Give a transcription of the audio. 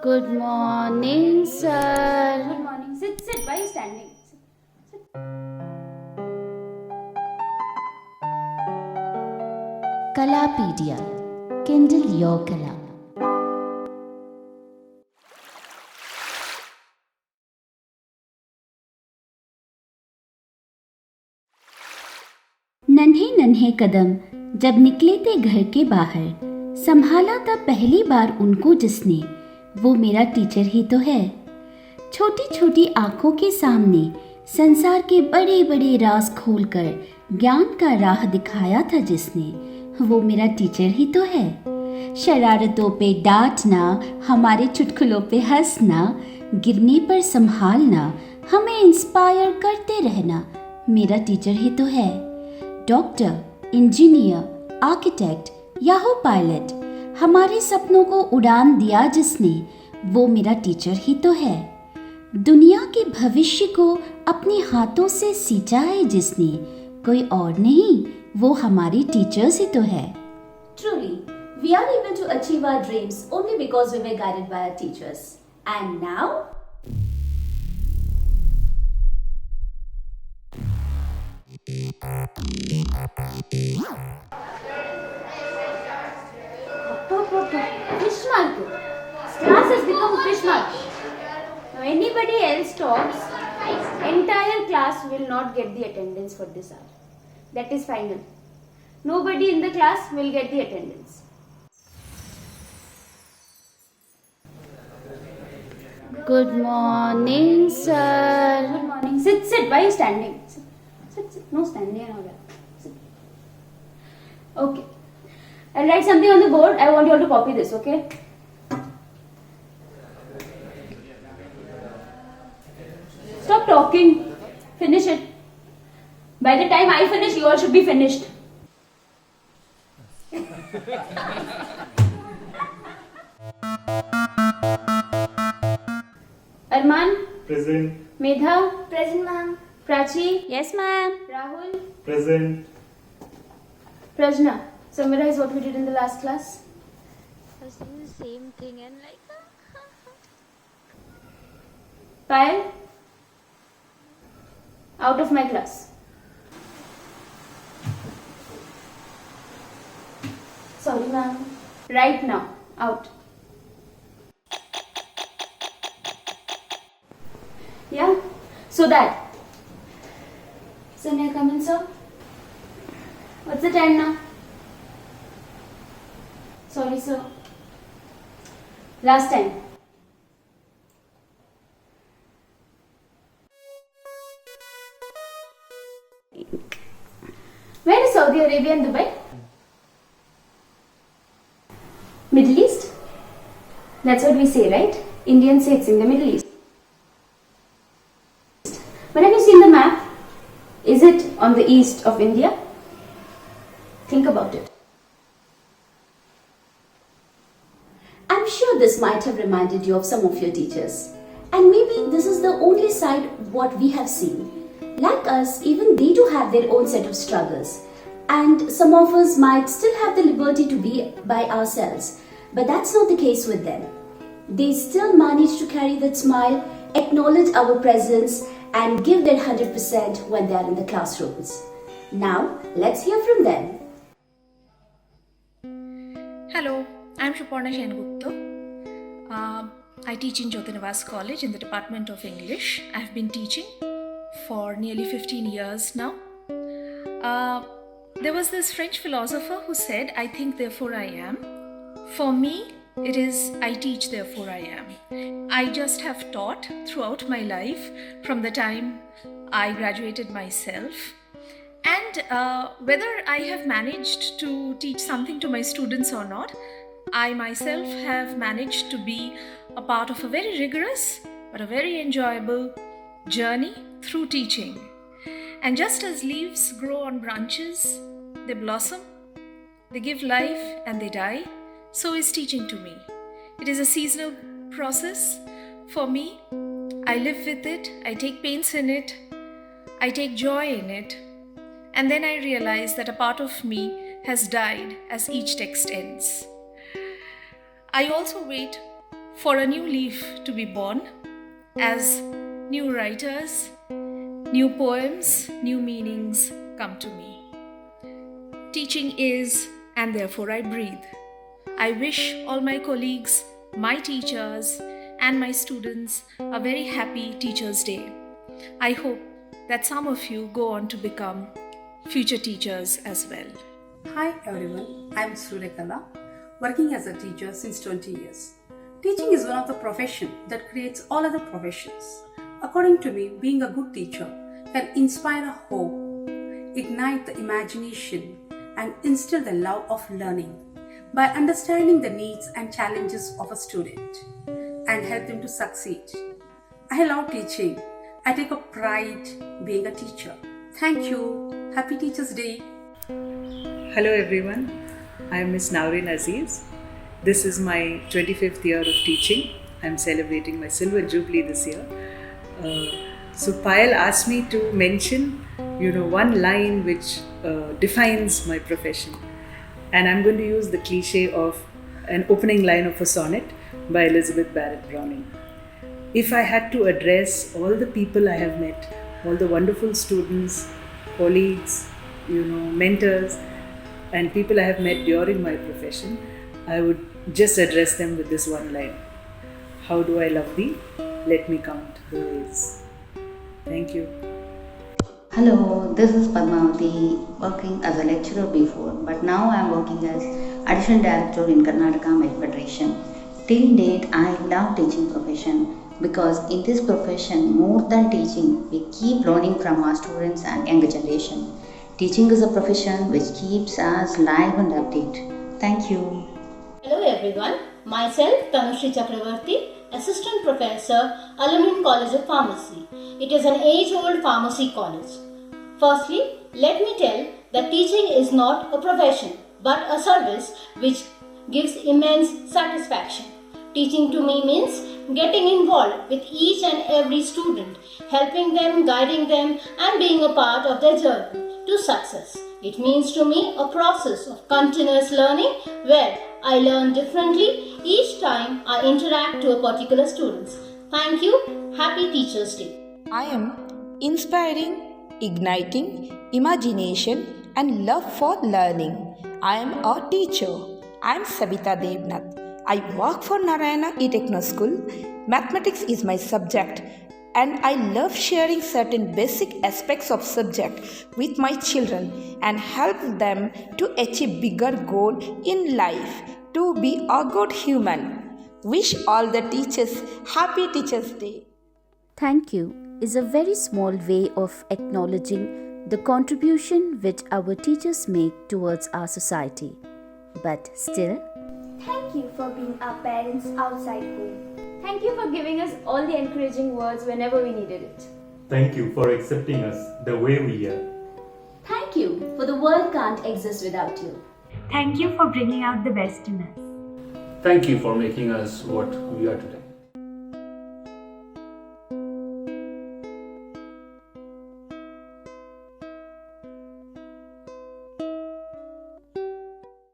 Good morning, sir. Good morning. Sit. Why are you standing? Sit. Kalapedia. Kindle your Kala. नन्हे नन्हे कदम जब निकले थे घर के बाहर, संभाला तब पहली बार उनको जिसने, वो मेरा टीचर ही तो है। छोटी छोटी आंखों के सामने संसार के बड़े बड़े राज खोलकर ज्ञान का राह दिखाया था जिसने, वो मेरा टीचर ही तो है। शरारतों पे डांटना, हमारे चुटकुलों पे हंसना, गिरने पर संभालना, हमें इंस्पायर करते रहना, मेरा टीचर ही तो है। डॉक्टर, इंजीनियर, आर्किटेक्ट या हो पायलट, हमारे सपनों को उड़ान दिया जिसने, वो मेरा टीचर ही तो है। दुनिया के भविष्य को अपने हाथों से सींचा है जिसने, कोई और नहीं, वो हमारे टीचर्स ही तो है। Truly, we are able to achieve our dreams only because we were guided by our teachers. And now, fish market. Class has become a fish market. Now, anybody else talks, entire class will not get the attendance for this hour. That is final. Nobody in the class will get the attendance. Good morning, sir. Good morning. Sit. Why are you standing? Sit. No standing and all that. Sit. Okay. I'll write something on the board. I want you all to copy this, okay? Stop talking. Finish it. By the time I finish, you all should be finished. Arman, Present. Medha, present ma'am. Prachi, Yes, ma'am. Rahul, Present. Prajna. Summarize what we did in the last class. I was saying the same thing and like Payal, out of my class. Sorry ma'am. Right now, out. Yeah? So that. Sir, may I come in, sir? What's the time now? Sorry, sir. Last time. Where is Saudi Arabia and Dubai? Middle East? That's what we say, right? Indians say it's in the Middle East. But have you seen the map? Is it on the east of India? Think about it. I'm sure this might have reminded you of some of your teachers. And maybe this is the only side what we have seen. Like us, even they do have their own set of struggles. And some of us might still have the liberty to be by ourselves. But that's not the case with them. They still manage to carry that smile, acknowledge our presence, and give their 100% when they are in the classrooms. Now, let's hear from them. Hello, I'm Shuparna Sengupta. I teach in Jyotinivas College in the Department of English. I've been teaching for nearly 15 years now. There was this French philosopher who said, I think, therefore I am. For me, it is I teach, therefore I am. I just have taught throughout my life from the time I graduated myself. And whether I have managed to teach something to my students or not, I myself have managed to be a part of a very rigorous but a very enjoyable journey through teaching. And just as leaves grow on branches, they blossom, they give life and they die, so is teaching to me. It is a seasonal process for me. I live with it, I take pains in it, I take joy in it. And then I realize that a part of me has died as each text ends. I also wait for a new leaf to be born, as new writers, new poems, new meanings come to me. Teaching is, and therefore I breathe. I wish all my colleagues, my teachers, and my students a very happy Teachers' Day. I hope that some of you go on to become future teachers as well. Hi everyone, I am Surekala, working as a teacher since 20 years. Teaching is one of the professions that creates all other professions. According to me, being a good teacher can inspire a hope, ignite the imagination, and instill the love of learning by understanding the needs and challenges of a student and help them to succeed. I love teaching. I take a pride being a teacher. Thank you. Happy Teachers' Day. Hello everyone, I am Ms. Naureen Aziz. This is my 25th year of teaching. I am celebrating my Silver Jubilee this year. So Payal asked me to mention, one line which defines my profession. And I'm going to use the cliche of an opening line of a sonnet by Elizabeth Barrett Browning. If I had to address all the people I have met, all the wonderful students, colleagues, mentors, and people I have met during my profession, I would just address them with this one line. How do I love thee? Let me count the ways. Thank you. Hello, this is Padmavati, working as a lecturer before, but now I am working as Additional Director in Karnataka Med Federation. Till date, I love teaching profession because in this profession, more than teaching, we keep learning from our students and younger generation. Teaching is a profession which keeps us live and updated. Thank you. Hello everyone, myself Tanushree Chakravarti, Assistant Professor, Alumin College of Pharmacy. It is an age-old pharmacy college. Firstly, let me tell that teaching is not a profession but a service which gives immense satisfaction. Teaching to me means getting involved with each and every student, helping them, guiding them, and being a part of their journey to success. It means to me a process of continuous learning where I learn differently each time I interact to a particular student. Thank you. Happy Teachers' Day. I am inspiring, igniting imagination and love for learning. I am a teacher. I am Sabita Devnath. I work for Narayana E-Techno School. Mathematics is my subject and I love sharing certain basic aspects of subject with my children and help them to achieve bigger goal in life, to be a good human. Wish all the teachers Happy Teachers' Day. Thank you is a very small way of acknowledging the contribution which our teachers make towards our society. But still, thank you for being our parents outside home. Thank you for giving us all the encouraging words whenever we needed it. Thank you for accepting us the way we are. Thank you, for the world can't exist without you. Thank you for bringing out the best in us. Thank you for making us what we are today.